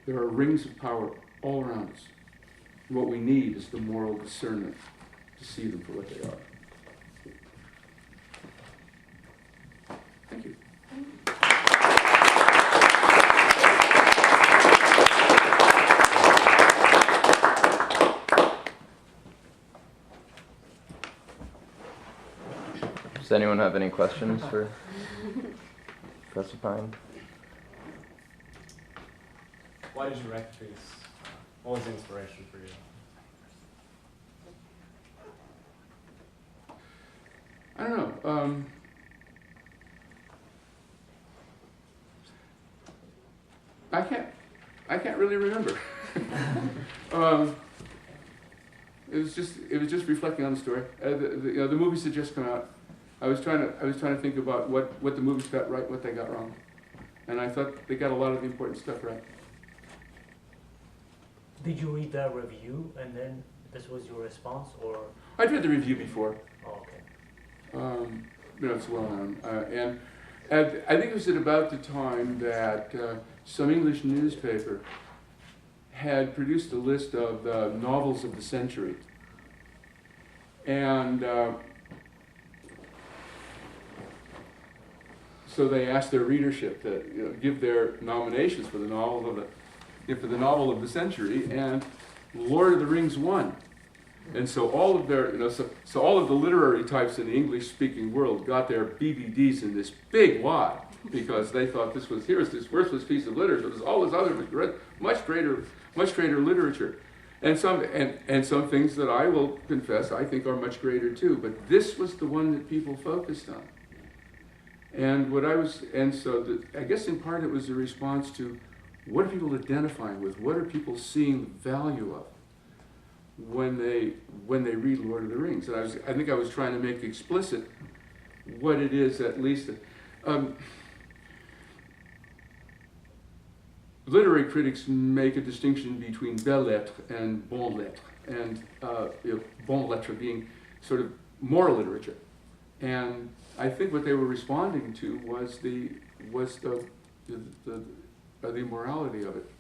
There are rings of power all around us. What we need is the moral discernment to see them for what they are. Thank you. Does anyone have any questions for Professor Pyne? Why did you write the treatise? What was the inspiration for you? I don't know. I can't really remember. It was just reflecting on the story. The movies had just come out. I was trying to think about what the movies got right, what they got wrong, and I thought they got a lot of the important stuff right. Did you read that review and then this was your response, or? I'd read the review before. Oh, okay. It's well known, and I think it was at about the time that some English newspaper had produced a list of the novels of the century, and so they asked their readership to give their nominations for the novel of the century, and Lord of the Rings won. And so all of their, so all of the literary types in the English-speaking world got their BBDs in this big wad because they thought here's this worthless piece of literature. There's all this other much greater literature, and some things that I will confess I think are much greater too. But this was the one that people focused on, I guess in part it was a response to what are people identifying with, what are people seeing the value of when they read Lord of the Rings. And I think I was trying to make explicit what it is, at least. Literary critics make a distinction between belles lettres and bonnes lettres, and bonnes lettres being sort of moral literature. And I think what they were responding to was the morality of it.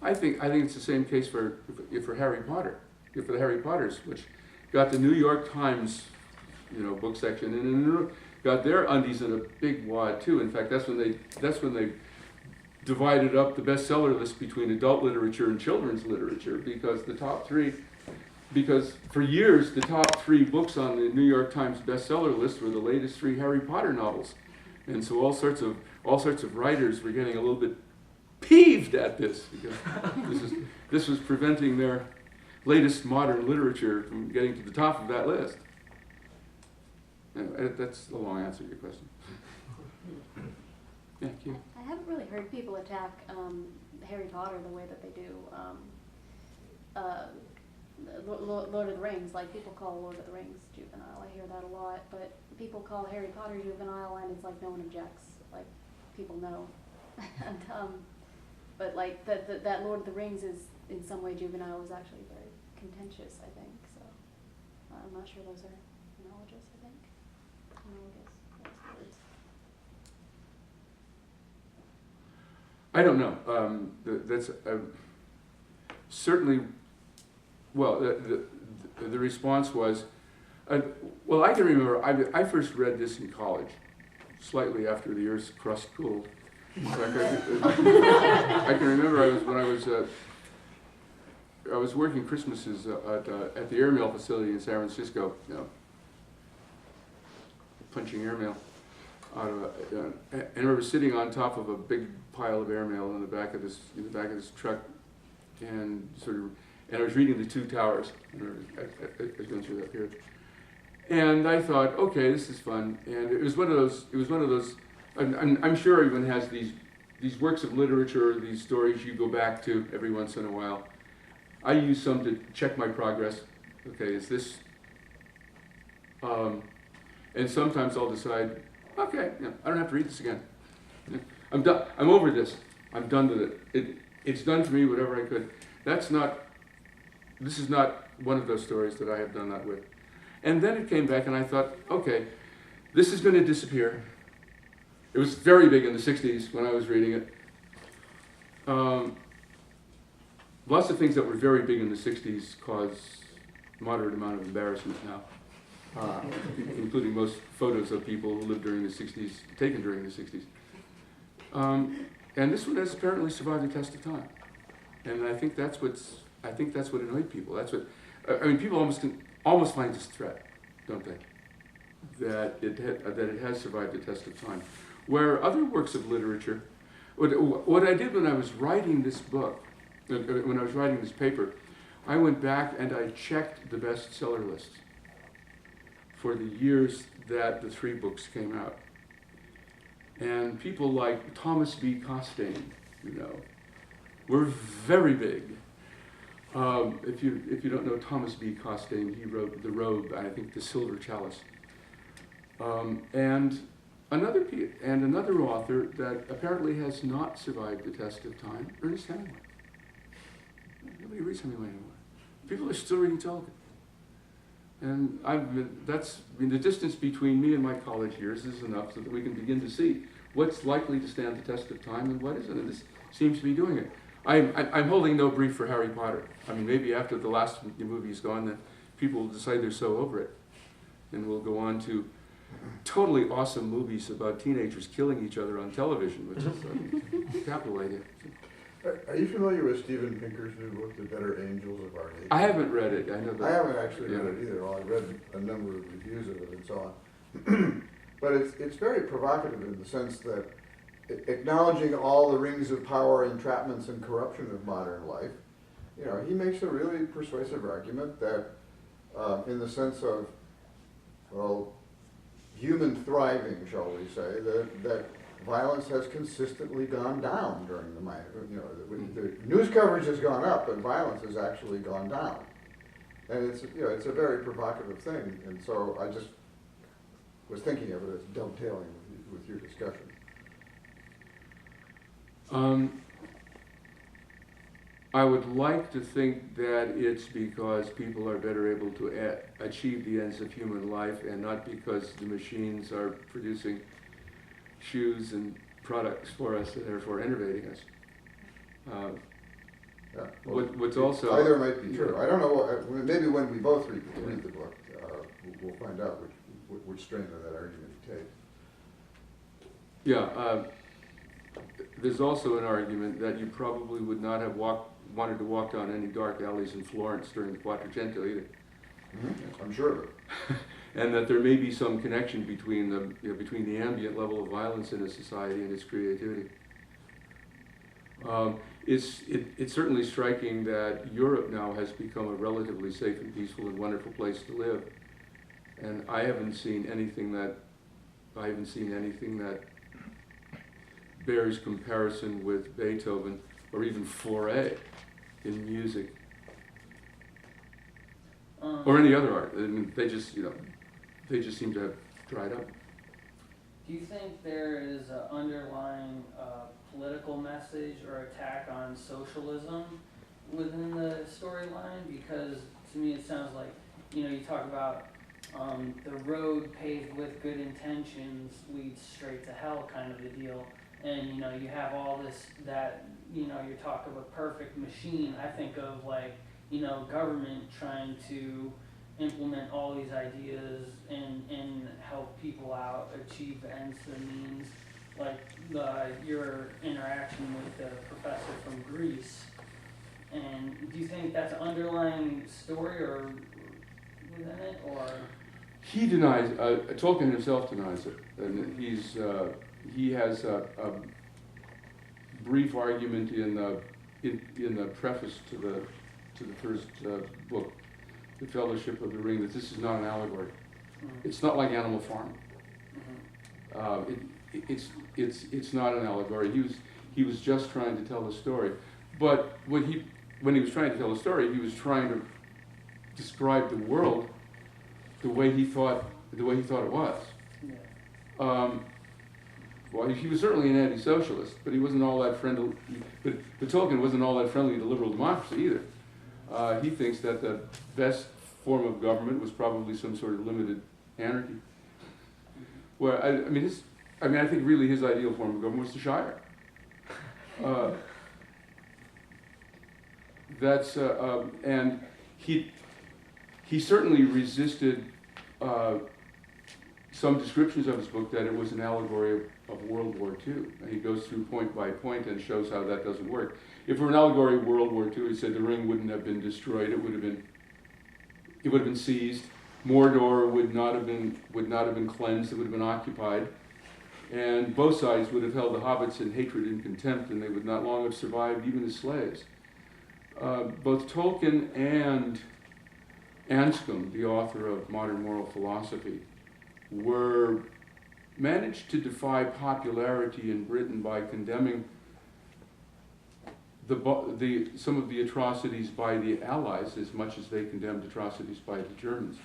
I think it's the same case for Harry Potter. For the Harry Potters, which got the New York Times, book section, and got their undies in a big wad too. In fact, that's when they divided up the bestseller list between adult literature and children's literature, because for years the top 3 books on the New York Times bestseller list were the latest 3 Harry Potter novels, and so all sorts of writers were getting a little bit peeved at this because this was preventing their latest modern literature from getting to the top of that list. That's a long answer to your question. Thank you. I haven't really heard people attack Harry Potter the way that they do Lord of the Rings. Like, people call Lord of the Rings juvenile. I hear that a lot. But people call Harry Potter juvenile, and it's like no one objects. Like, people know. And, but like that Lord of the Rings is in some way juvenile is actually very contentious, I think. So I'm not sure those are analogous, I think. Analogous words. I don't know. That's certainly, well, the response was, well, I can remember, I first read this in college, slightly after the Earth's crust cooled. I can remember I was working Christmases at the airmail facility in San Francisco, punching airmail out of and I remember sitting on top of a big pile of airmail in the back of this truck, and I was reading The Two Towers. I was going through that period, and I thought, okay, this is fun. And it was one of those. I'm sure everyone has these works of literature, these stories you go back to every once in a while. I use some to check my progress. Okay, is this? And sometimes I'll decide, okay, I don't have to read this again. I'm done. I'm over this. I'm done with it. It's done for me whatever I could. This is not one of those stories that I have done that with. And then it came back, and I thought, okay, this is going to disappear. It was very big in the 60s when I was reading it. lots of things that were very big in the 60s cause moderate amount of embarrassment now, including most photos of people who lived during the 60s, taken during the 60s. And this one has apparently survived the test of time. And I think that's what annoyed people. That's what, I mean, people almost find this a threat, don't they? That it has survived the test of time. Where other works of literature, what I did when I was writing this book, when I was writing this paper, I went back and I checked the bestseller lists for the years that the 3 books came out. And people like Thomas B. Costain, were very big. If you don't know Thomas B. Costain, he wrote The Robe, I think The Silver Chalice. And another author that apparently has not survived the test of time, Ernest Hemingway. Nobody reads Hemingway anymore. People are still reading Tolkien. And the distance between me and my college years is enough so that we can begin to see what's likely to stand the test of time and what isn't. And this seems to be doing it. I'm holding no brief for Harry Potter. I mean, maybe after the last movie is gone, then people will decide they're so over it. And we'll go on to totally awesome movies about teenagers killing each other on television, which is a capital idea. Are you familiar with Steven Pinker's new book, The Better Angels of Our Nation? I haven't read it. I know that. I haven't actually read it either. Well, I read a number of reviews of it and so on. But it's very provocative in the sense that acknowledging all the rings of power, entrapments, and corruption of modern life, he makes a really persuasive argument that in the sense of, well, human thriving, shall we say, that violence has consistently gone down during the the news coverage has gone up, but violence has actually gone down, and it's a very provocative thing. And so I just was thinking of it as dovetailing with your discussion. I would like to think that it's because people are better able to achieve the ends of human life and not because the machines are producing shoes and products for us and therefore innovating us. What's also... Either might be true. I don't know. Maybe when we both read the book, we'll find out which strain of that argument you take. Yeah. There's also an argument that you probably would not have wanted to walk down any dark alleys in Florence during the Quattrocento either. Mm-hmm. I'm sure of it. And that there may be some connection between the ambient level of violence in a society and its creativity. It's certainly striking that Europe now has become a relatively safe and peaceful and wonderful place to live, and I haven't seen anything that bears comparison with Beethoven or even Fauré in music or any other art. I mean, they just seem to have dried up. Do you think there is an underlying political message or attack on socialism within the storyline? Because to me it sounds like, you talk about the road paved with good intentions leads straight to hell kind of a deal. And, you have all this, that, you're talking about perfect machine. I think of government trying to implement all these ideas and help people out, achieve the ends to the means, like your interaction with the professor from Greece. And do you think that's an underlying story or within it, or? He denies, Tolkien himself denies it, and he has a brief argument in the preface to the first book, The Fellowship of the Ring, that this is not an allegory. Mm-hmm. It's not like Animal Farm. Mm-hmm. It's not an allegory. He was just trying to tell a story, but when he was trying to tell a story, he was trying to describe the world the way he thought it was. Yeah. Well, he was certainly an anti-socialist, but he wasn't all that friendly. But Tolkien wasn't all that friendly to liberal democracy either. He thinks that the best form of government was probably some sort of limited anarchy. Where I think really his ideal form of government was the Shire. that's and he certainly resisted some descriptions of his book that it was an allegory of World War II. And he goes through point by point and shows how that doesn't work. If it were an allegory of World War II, he said the ring wouldn't have been destroyed. It would have been seized. Mordor would not have been cleansed. It would have been occupied. And both sides would have held the hobbits in hatred and contempt, and they would not long have survived even as slaves. Both Tolkien and Anscombe, the author of Modern Moral Philosophy, managed to defy popularity in Britain by condemning some of the atrocities by the Allies as much as they condemned atrocities by the Germans.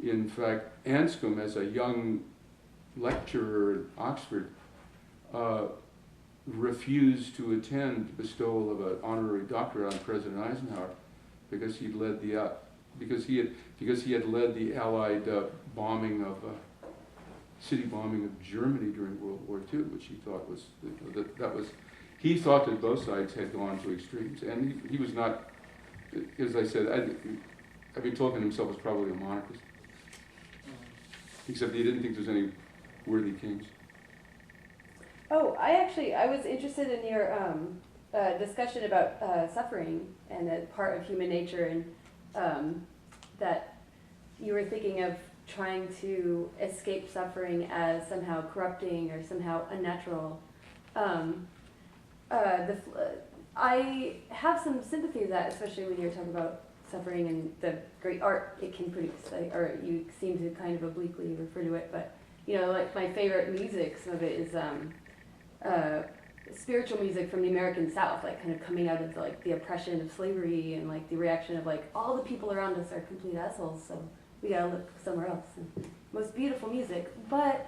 In fact, Anscombe, as a young lecturer at Oxford, refused to attend the bestowal of an honorary doctorate on President Eisenhower because he had led the Allied city bombing of Germany during World War II, which he thought he thought that both sides had gone to extremes, and he was not. As I said, I mean, Tolkien himself was probably a monarchist, except he didn't think there was any worthy kings. Oh, I was interested in your discussion about suffering and a part of human nature, and that you were thinking of trying to escape suffering as somehow corrupting or somehow unnatural. I have some sympathy with that, especially when you're talking about suffering and the great art it can produce, or you seem to kind of obliquely refer to it, but like my favorite music, some of it is spiritual music from the American South, like kind of coming out of the oppression of slavery and like the reaction of like all the people around us are complete assholes, so we gotta look somewhere else. And most beautiful music, but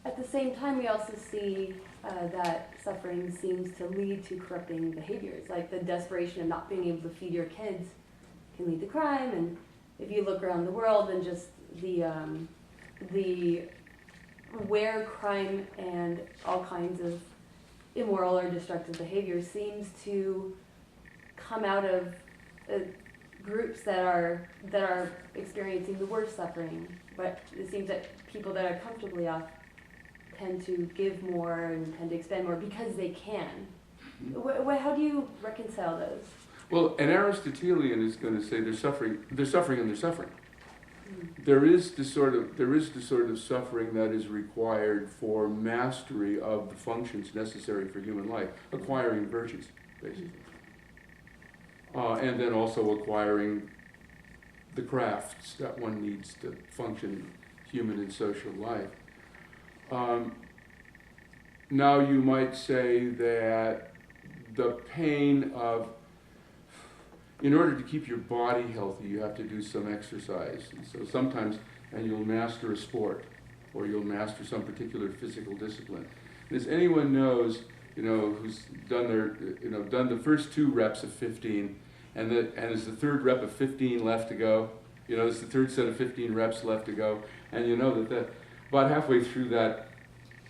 at the same time we also see that suffering seems to lead to corrupting behaviors, like the desperation of not being able to feed your kids can lead to crime. And if you look around the world and just the where crime and all kinds of immoral or destructive behavior seems to come out of groups that are experiencing the worst suffering, but it seems that people that are comfortably off tend to give more and tend to expend more because they can. How do you reconcile those? Well, an Aristotelian is going to say they're suffering, and they're suffering. There is the sort of suffering that is required for mastery of the functions necessary for human life, acquiring virtues, basically, and then also acquiring the crafts that one needs to function in human and social life. Now you might say that the pain of, in order to keep your body healthy, you have to do some exercise. And so sometimes, and you'll master a sport, or you'll master some particular physical discipline. And as anyone knows, who's done done the first 2 reps of 15, and there's the 3rd rep of 15 left to go. There's the 3rd set of 15 reps left to go, and you know that about halfway through that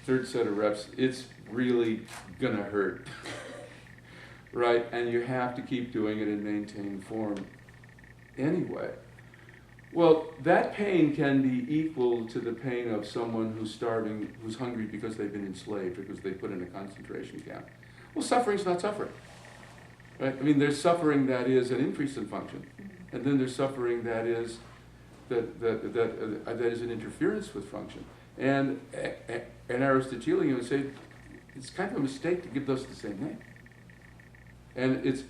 3rd set of reps, it's really gonna hurt. Right, and you have to keep doing it and maintain form anyway. Well, that pain can be equal to the pain of someone who's starving, who's hungry because they've been enslaved, because they put in a concentration camp. Well, suffering's not suffering, right? I mean, there's suffering that is an increase in function, and then there's suffering that is that is an interference with function. And an Aristotelian would say it's kind of a mistake to give those the same name. And it's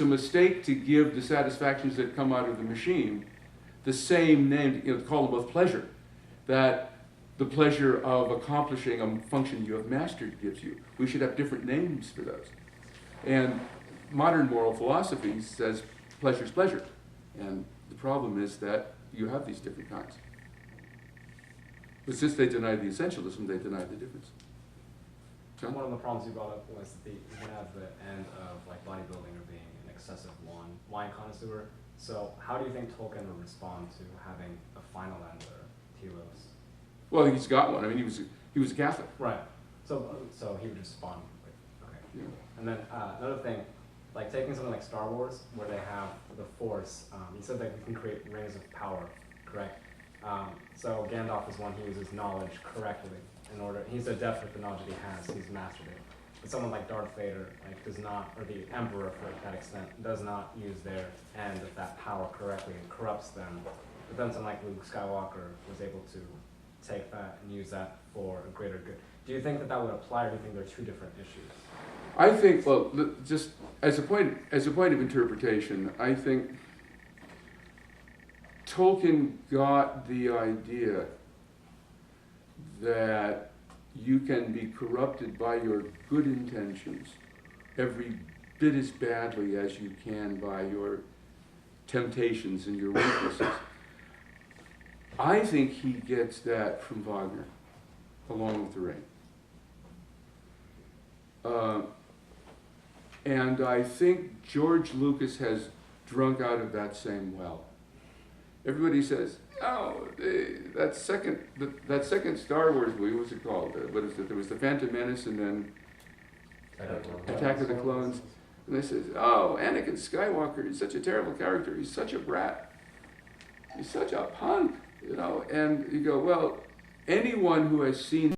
a mistake to give the satisfactions that come out of the machine the same name, to call them both pleasure, that the pleasure of accomplishing a function you have mastered gives you. We should have different names for those. And modern moral philosophy says pleasure's pleasure. And the problem is that you have these different kinds. But since they deny the essentialism, they deny the difference. John? One of the problems you brought up was you can have the end of bodybuilding or being an excessive wine connoisseur. So how do you think Tolkien would respond to having a final end or telos? Well, he's got one. I mean, he was a Catholic. Right. So he would respond okay. Yeah. And then another thing, like taking something like Star Wars, where they have the Force. You said that we can create rings of power, correct? So Gandalf is one who uses knowledge correctly in order. He's adept with the knowledge that he has. He's mastered it. But someone like Darth Vader, like does not, or the Emperor for that extent, does not use their end of that power correctly and corrupts them. But then someone like Luke Skywalker was able to take that and use that for a greater good. Do you think that that would apply, or do you think they're two different issues? I think, well, just as a point of interpretation, I think Tolkien got the idea that you can be corrupted by your good intentions every bit as badly as you can by your temptations and your weaknesses. I think he gets that from Wagner, along with the Ring. And I think George Lucas has drunk out of that same well. Everybody says, oh, that second Star Wars movie, what's it called? What is it? There was The Phantom Menace and then Attack of the Clones. And they say, oh, Anakin Skywalker is such a terrible character. He's such a brat. He's such a punk, you know. And you go, well, anyone who has seen